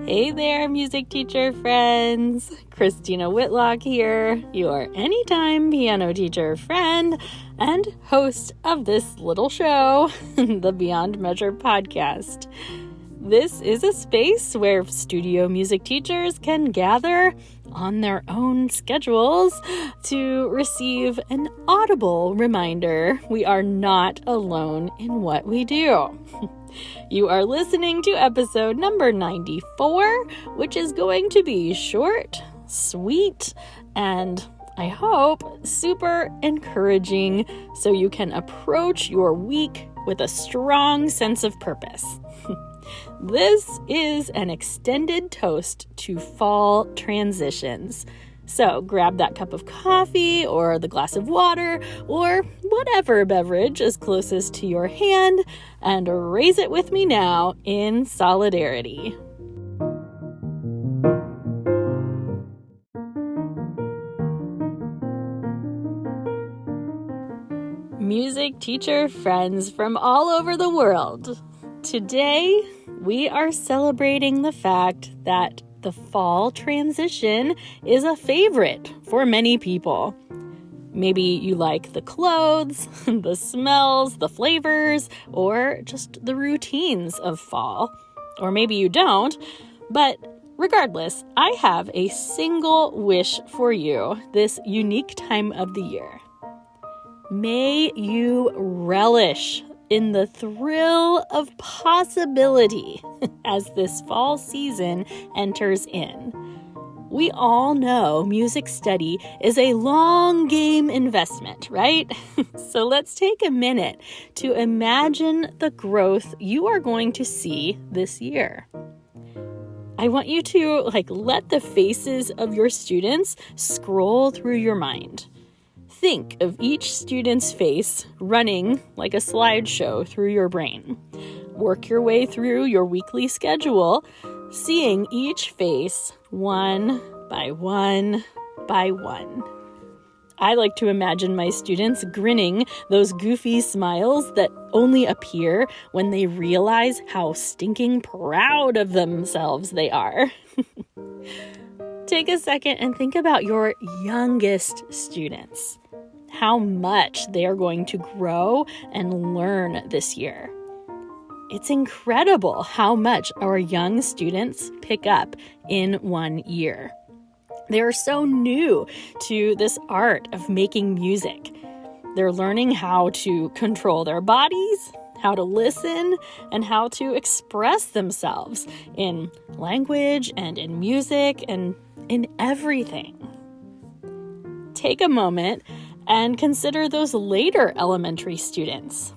Hey there, music teacher friends. Christina Whitlock here, your anytime piano teacher friend and host of this little show, the Beyond Measure podcast. This is a space where studio music teachers can gather on their own schedules to receive an audible reminder we are not alone in what we do. You are listening to episode number 94, which is going to be short, sweet, and I hope super encouraging so you can approach your week with a strong sense of purpose. This is an extended toast to fall transitions. So grab that cup of coffee or the glass of water or whatever beverage is closest to your hand and raise it with me now in solidarity. Music teacher friends from all over the world. Today, we are celebrating the fact that the fall transition is a favorite for many people. Maybe you like the clothes, the smells, the flavors, or just the routines of fall. Or maybe you don't, but regardless, I have a single wish for you this unique time of the year. May you relish in the thrill of possibility as this fall season enters in. We all know music study is a long game investment, right? So let's take a minute to imagine the growth you are going to see this year. I want you to let the faces of your students scroll through your mind. Think of each student's face running like a slideshow through your brain. Work your way through your weekly schedule, seeing each face one by one by one. I like to imagine my students grinning those goofy smiles that only appear when they realize how stinking proud of themselves they are. Take a second and think about your youngest students. How much they are going to grow and learn this year. It's incredible how much our young students pick up in 1 year. They are so new to this art of making music. They're learning how to control their bodies, how to listen, and how to express themselves in language and in music and in everything. Take a moment and consider those later elementary students.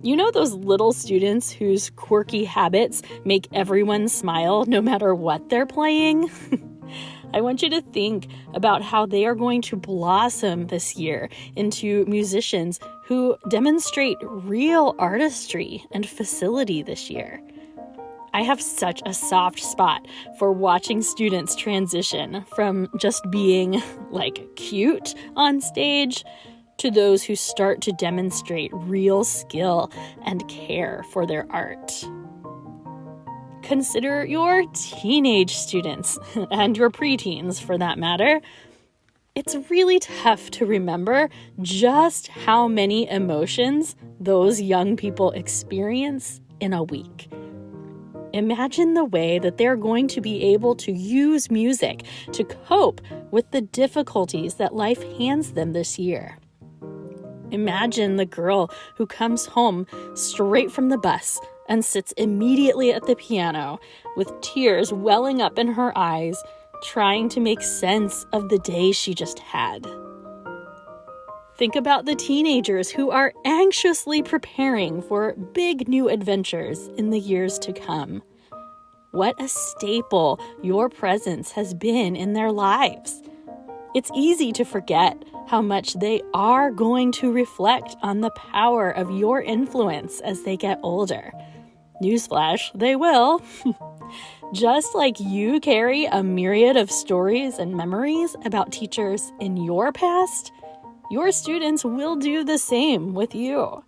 You know those little students whose quirky habits make everyone smile no matter what they're playing? I want you to think about how they are going to blossom this year into musicians who demonstrate real artistry and facility this year. I have such a soft spot for watching students transition from just being cute on stage to those who start to demonstrate real skill and care for their art. Consider your teenage students and your preteens for that matter. It's really tough to remember just how many emotions those young people experience in a week. Imagine the way that they're going to be able to use music to cope with the difficulties that life hands them this year. Imagine the girl who comes home straight from the bus and sits immediately at the piano with tears welling up in her eyes, trying to make sense of the day she just had. Think about the teenagers who are anxiously preparing for big new adventures in the years to come. What a staple your presence has been in their lives. It's easy to forget how much they are going to reflect on the power of your influence as they get older. Newsflash, they will. Just like you carry a myriad of stories and memories about teachers in your past, your students will do the same with you.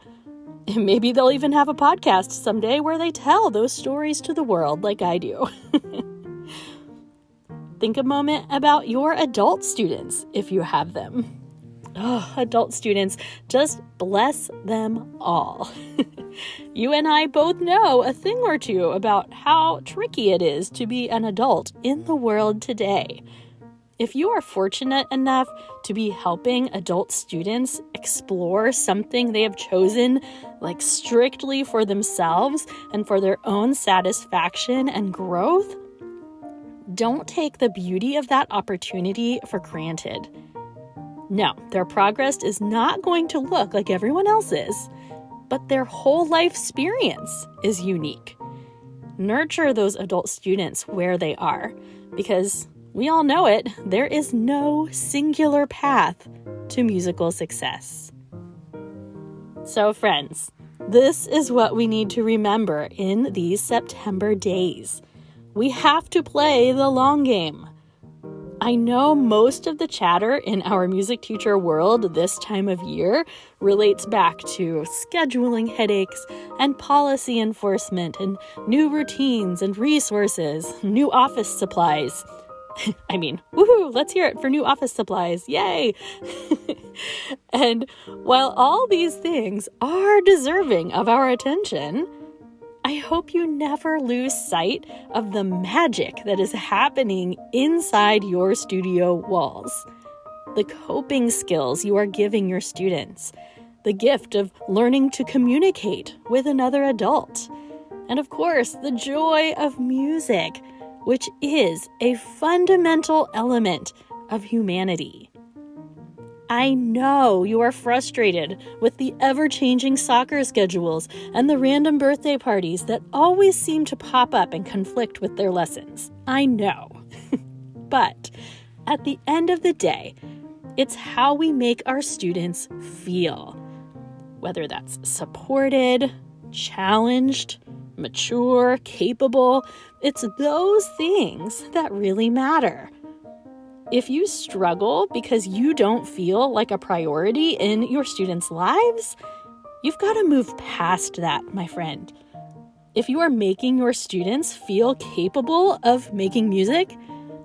Maybe they'll even have a podcast someday where they tell those stories to the world like I do. think a moment about your adult students if you have them. Oh, adult students, just bless them all. You and I both know a thing or two about how tricky it is to be an adult in the world today. If you are fortunate enough to be helping adult students explore something they have chosen, like strictly for themselves and for their own satisfaction and growth, don't take the beauty of that opportunity for granted. No, their progress is not going to look like everyone else's, but their whole life experience is unique. Nurture those adult students where they are, because we all know it, there is no singular path to musical success. So friends, this is what we need to remember in these September days. We have to play the long game. I know most of the chatter in our music teacher world this time of year relates back to scheduling headaches and policy enforcement and new routines and resources, new office supplies. I mean, woohoo, let's hear it for new office supplies. Yay! And while all these things are deserving of our attention, I hope you never lose sight of the magic that is happening inside your studio walls. The coping skills you are giving your students, the gift of learning to communicate with another adult, and of course, the joy of music, which is a fundamental element of humanity. I know you are frustrated with the ever-changing soccer schedules and the random birthday parties that always seem to pop up and conflict with their lessons. I know. But at the end of the day, it's how we make our students feel. Whether that's supported, challenged, mature, capable, it's those things that really matter. If you struggle because you don't feel like a priority in your students' lives, you've got to move past that, my friend. If you are making your students feel capable of making music,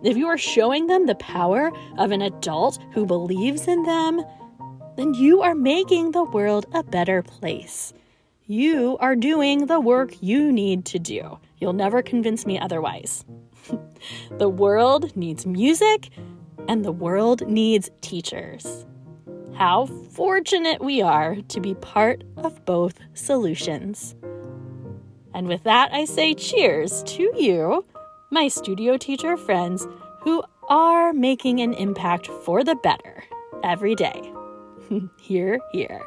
if you are showing them the power of an adult who believes in them, then you are making the world a better place. You are doing the work you need to do. You'll never convince me otherwise. The world needs music, and the world needs teachers. How fortunate we are to be part of both solutions. And with that, I say cheers to you, my studio teacher friends, who are making an impact for the better every day. Hear, hear.